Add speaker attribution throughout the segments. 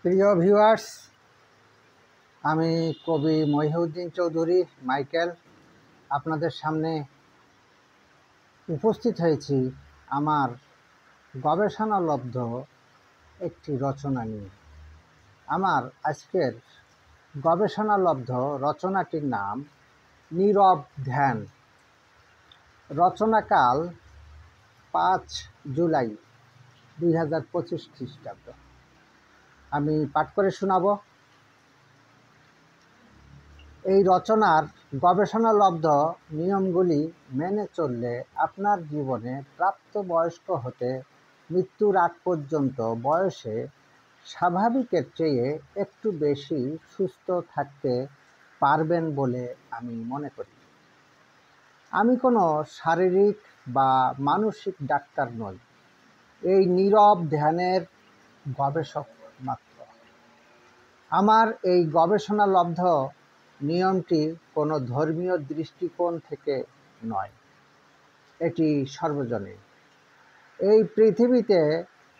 Speaker 1: প্রিয় ভিউয়ার্স, আমি কবি মহিউদ্দিন চৌধুরী মাইকেল আপনাদের সামনে উপস্থিত হয়েছি আমার গবেষণালব্ধ একটি রচনা নিয়ে। আমার আজকের গবেষণালব্ধ রচনাটির নাম নীরব ধ্যান। রচনাকাল 5 জুলাই 2025 খ্রিস্টাব্দ। আমি পাঠ করে শোনাব। এই রচনার গবেষণালব্ধ নিয়মগুলি মেনে চললে আপনার জীবনে প্রাপ্তবয়স্ক হতে মৃত্যুর আগ পর্যন্ত বয়সে স্বাভাবিকের চেয়ে একটু বেশি সুস্থ থাকতে পারবেন বলে আমি মনে করি। আমি কোনো শারীরিক বা মানসিক ডাক্তার নই, এই নীরব ধ্যানের গবেষক মাত্র। আমার এই গবেষণালব্ধ নিয়মটি কোনো ধর্মীয় দৃষ্টিকোণ থেকে নয়, এটি সর্বজনীন। এই পৃথিবীতে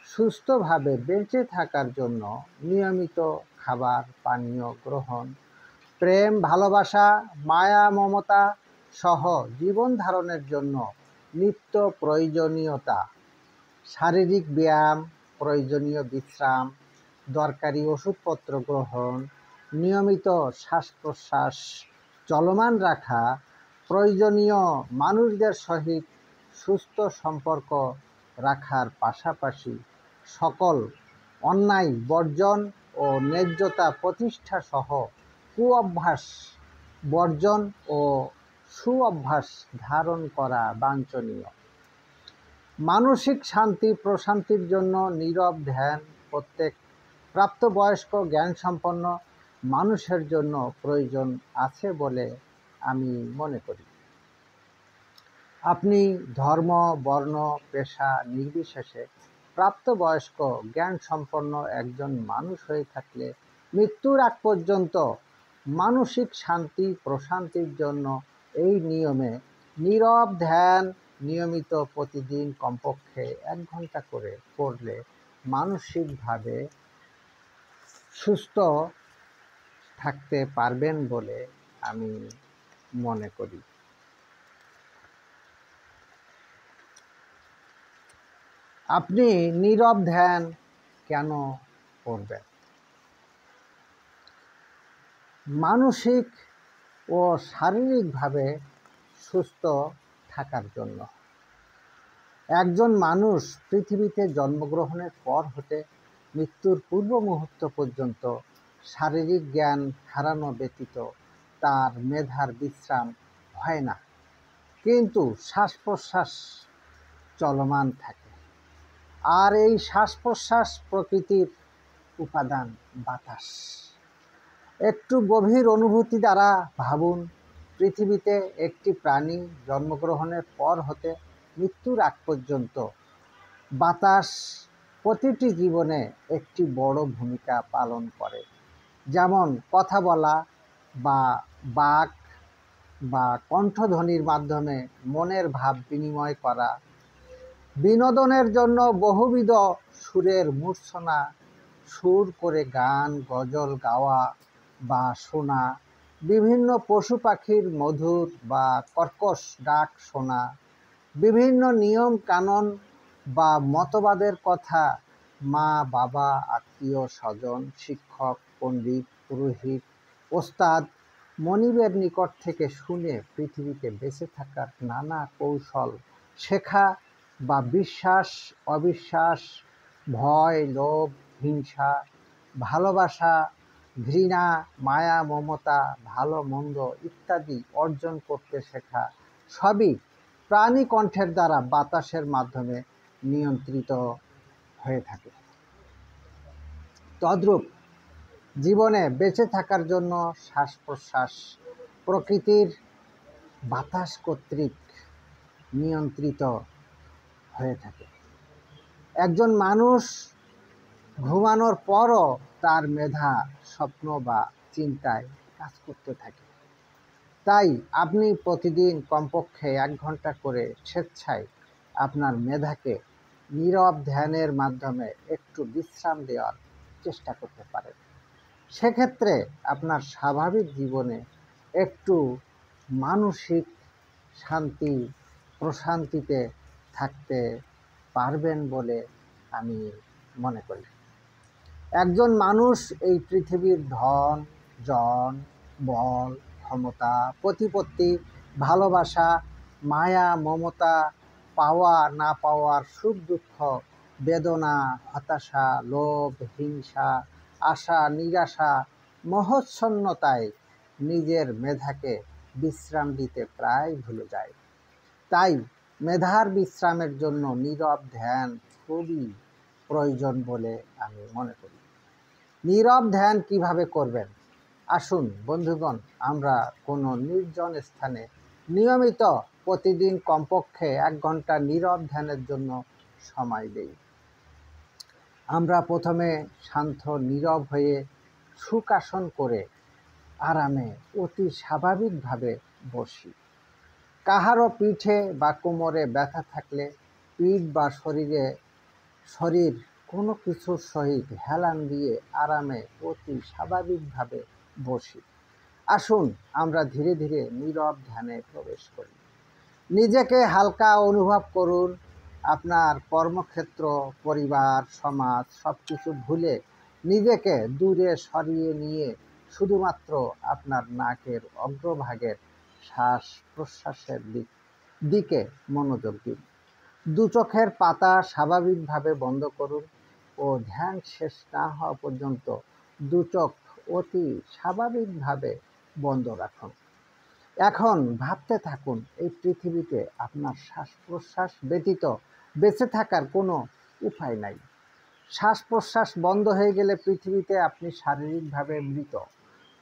Speaker 1: সুস্থভাবে বেঁচে থাকার জন্য নিয়মিত খাবার পানীয় গ্রহণ, প্রেম ভালোবাসা মায়া মমতা সহ জীবন ধারণের জন্য নিত্য প্রয়োজনীয়তা, শারীরিক ব্যায়াম, প্রয়োজনীয় বিশ্রাম, দরকারি ওষুধপত্র গ্রহণ, নিয়মিত শ্বাস প্রশ্বাস চলমান রাখা, প্রয়োজনীয় মানুষদের সহিত সুস্থ সম্পর্ক রাখার পাশাপাশি সকল অন্যায় বর্জন ও ন্যায্যতা প্রতিষ্ঠা সহ কুঅভ্যাস বর্জন ও সুঅভ্যাস ধারণ করা বাঞ্ছনীয়। মানসিক শান্তি প্রশান্তির জন্য নীরব ধ্যান প্রত্যেক প্রাপ্তবয়স্ক জ্ঞানসম্পন্ন মানুষের জন্য প্রয়োজন আছে বলে আমি মনে করি। আপনি ধর্ম বর্ণ পেশা নির্বিশেষে প্রাপ্তবয়স্ক জ্ঞানসম্পন্ন একজন মানুষ হয়ে থাকলে মৃত্যুর আগ পর্যন্ত মানসিক শান্তি প্রশান্তির জন্য এই নিয়মে নীরব ধ্যান নিয়মিত প্রতিদিন কমপক্ষে 1 ঘন্টা করে করলে মানসিকভাবে সুস্থ থাকতে পারবেন বলে আমি মনে করি। আপনি নীরব ধ্যান কেন করবেন? মানসিক ও শারীরিকভাবে সুস্থ থাকার জন্য। একজন মানুষ পৃথিবীতে জন্মগ্রহণের পর হতে মৃত্যুর পূর্ব মুহূর্ত পর্যন্ত শারীরিক জ্ঞান হারানো ব্যতীত তার মেধার বিশ্রাম হয় না, কিন্তু শ্বাস প্রশ্বাস চলমান থাকে। আর এই শ্বাস প্রশ্বাস প্রকৃতির উপাদান বাতাস। একটু গভীর অনুভূতি দ্বারা ভাবুন, পৃথিবীতে একটি প্রাণী জন্মগ্রহণের পর হতে মৃত্যুর আগ পর্যন্ত বাতাস প্রতিটি জীবনে একটি বড় ভূমিকা পালন করে। যেমন কথা বলা বা বাক বা কণ্ঠধ্বনির মাধ্যমে মনের ভাব বিনিময় করা, বিনোদনের জন্য বহুবিধ সুরের মূর্ছনা সুর করে গান গজল গাওয়া বা শোনা, বিভিন্ন পশু পাখির মধুর বা কর্কশ ডাক শোনা, বিভিন্ন নিয়ম কানুন বা মতবাদের কথা মা বাবা আত্মীয় স্বজন শিক্ষক পণ্ডিত পুরোহিত ওস্তাদ মনিবের নিকট থেকে শুনে পৃথিবীতে বেঁচে থাকার নানা কৌশল শেখা বা বিশ্বাস অবিশ্বাস, ভয় লোভ হিংসা ভালোবাসা ঘৃণা মায়া মমতা ভালো মন্দ ইত্যাদি অর্জন করতে শেখা সবই প্রাণী কণ্ঠের দ্বারা বাতাসের মাধ্যমে নিয়ন্ত্রিত হয়ে থাকে। তদ্রূপ জীবনে বেঁচে থাকার জন্য শ্বাস প্রশ্বাস প্রকৃতির বাতাস কর্তৃক নিয়ন্ত্রিত হয়ে থাকে। একজন মানুষ ঘুমানোর পরও তার মেধা স্বপ্ন বা চিন্তায় কাজ করতে থাকে। তাই আপনি প্রতিদিন কমপক্ষে 1 ঘন্টা করে স্বেচ্ছায় আপনার মেধাকে নীরব ধ্যানের মাধ্যমে একটু বিশ্রাম দেওয়ার চেষ্টা করতে পারেন। সেক্ষেত্রে আপনার স্বাভাবিক জীবনে একটু মানসিক শান্তি প্রশান্তিতে থাকতে পারবেন বলে আমি মনে করি। একজন মানুষ এই পৃথিবীর ধন, জন, বল, ক্ষমতা, প্রতিপত্তি, ভালোবাসা, মায়া, মমতা, পাওয়া না পাওয়ার সুখ দুঃখ, বেদনা, হতাশা, লোভ, হিংসা, আশা, নিরাশা, মোহচ্ছন্নতায় নিজের মেধাকে বিশ্রাম দিতে প্রায় ভুলে যায়। তাই মেধার বিশ্রামের জন্য নীরব ধ্যান খুবই প্রয়োজন বলে আমি মনে করি। নীরব ধ্যান কিভাবে করবেন? আসুন বন্ধুগণ, আমরা কোনো নির্জন স্থানে নিয়মিত প্রতিদিন কমপক্ষে 1 ঘন্টা নীরব ধ্যানের জন্য সময় দেই। আমরা প্রথমে শান্ত নীরব হয়ে সুখাসন করে আরামে অতি স্বাভাবিকভাবে বসি। কাহারও পিঠে বা কোমরে ব্যথা থাকলে পিঠ বা শরীর কোনো কিছুর সহিত হেলান দিয়ে আরামে অতি স্বাভাবিকভাবে বসি। আসুন আমরা ধীরে ধীরে নীরব ধ্যানে প্রবেশ করি। নিজেকে হালকা অনুভব করুন। আপনার কর্মক্ষেত্র, পরিবার, সমাজ সব কিছু ভুলে নিজেকে দূরে সরিয়ে নিয়ে শুধুমাত্র আপনার নাকের অগ্রভাগের শ্বাস প্রশ্বাসের দিকে মনোযোগ দিন। দু চোখের পাতা স্বাভাবিকভাবে বন্ধ করুন ও ধ্যান শেষ না হওয়া পর্যন্ত দু চোখ অতি স্বাভাবিকভাবে বন্ধ রাখুন। এখন ভাবতে থাকুন, এই পৃথিবীতে আপনার শ্বাস প্রশ্বাস ব্যতীত বেঁচে থাকার কোনো উপায় নাই। শ্বাস প্রশ্বাস বন্ধ হয়ে গেলে পৃথিবীতে আপনি শারীরিকভাবে মৃত।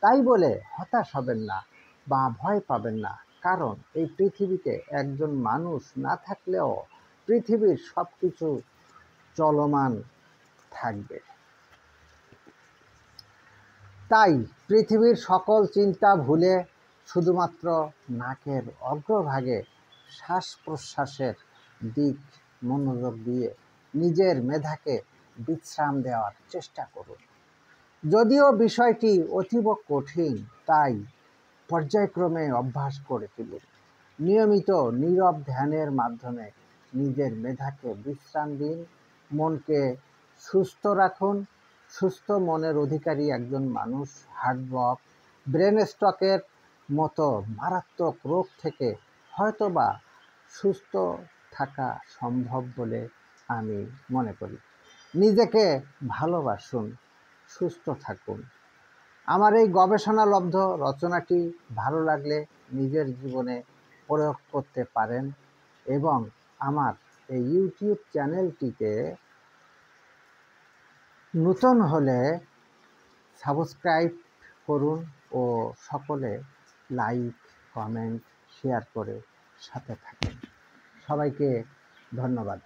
Speaker 1: তাই বলে হতাশ হবেন না বা ভয় পাবেন না, কারণ এই পৃথিবীতে একজন মানুষ না থাকলেও পৃথিবীর সব কিছু চলমান থাকবে। তাই পৃথিবীর সকল চিন্তা ভুলে শুধুমাত্র নাকের অগ্রভাগে শ্বাস প্রশ্বাসের দিক মনোযোগ দিয়ে নিজের মেধাকে বিশ্রাম দেওয়ার চেষ্টা করুন। যদিও বিষয়টি অতীব কঠিন, তাই পর্যায়ক্রমে অভ্যাস করে তুলুন। নিয়মিত নীরব ধ্যানের মাধ্যমে নিজের মেধাকে বিশ্রাম দিন, মনকে সুস্থ রাখুন। সুস্থ মনের অধিকারী একজন মানুষ হার্টব্লক, ব্রেন স্ট্রোকের মতো মারাত্মক রোগ থেকে হয়তোবা সুস্থ থাকা সম্ভব বলে আমি মনে করি। নিজেকে ভালোবাসুন, সুস্থ থাকুন। আমার এই গবেষণালব্ধ রচনাটি ভালো লাগলে নিজের জীবনে প্রয়োগ করতে পারেন এবং আমার এই ইউটিউব চ্যানেলটিতে নতুন হলে সাবস্ক্রাইব করুন ও সকলে লাইক, কমেন্ট, শেয়ার করে সাথে থাকুন। সবাইকে ধন্যবাদ।